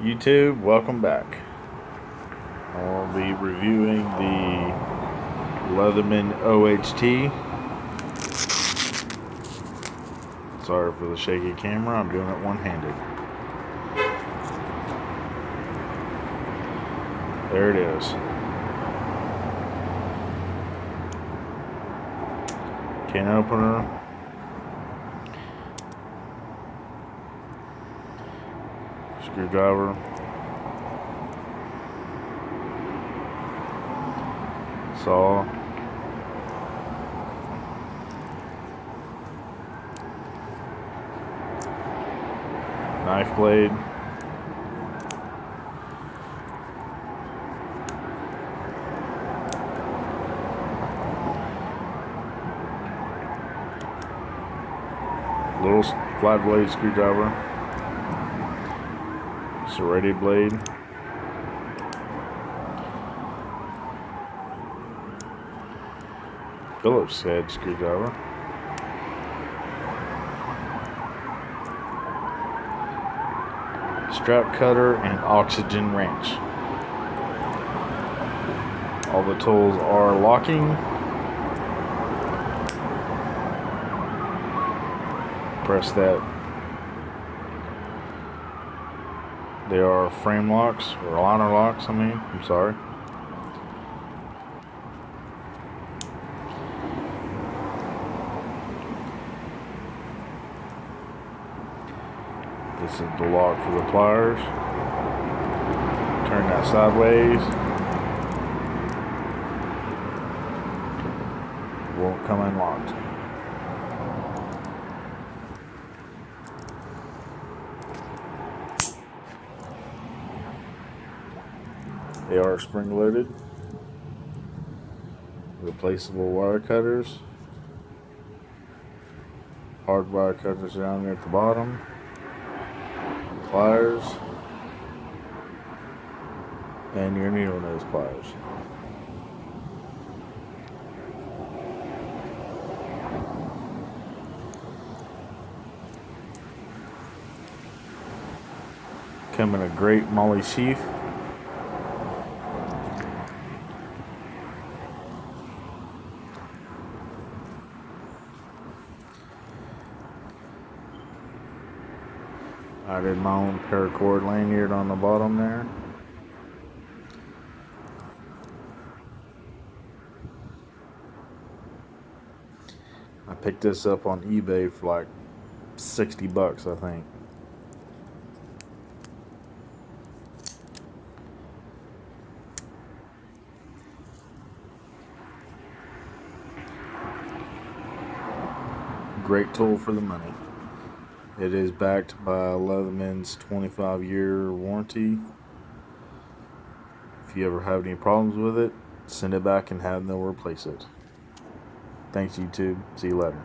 YouTube, welcome back. I'll be reviewing the Leatherman OHT. Sorry for the shaky camera, I'm doing it one-handed. There it is. Can opener. Screwdriver. Saw. Knife blade. Little flat blade screwdriver. Serrated blade. Phillips head screwdriver. Strap cutter and oxygen wrench. All the tools are locking. Press that. They are frame locks, or liner locks, I'm sorry. This is the lock for the pliers. Turn that sideways. Won't come unlocked. They are spring loaded. Replaceable wire cutters. Hard wire cutters down there at the bottom. Pliers. And your needle nose pliers. Come in a great moly sheath. I did my own paracord lanyard on the bottom there. I picked this up on eBay for like 60 bucks, I think. Great tool for the money. It is backed by Leatherman's 25-year warranty. If you ever have any problems with it, send it back and have them replace it. Thanks, YouTube. See you later.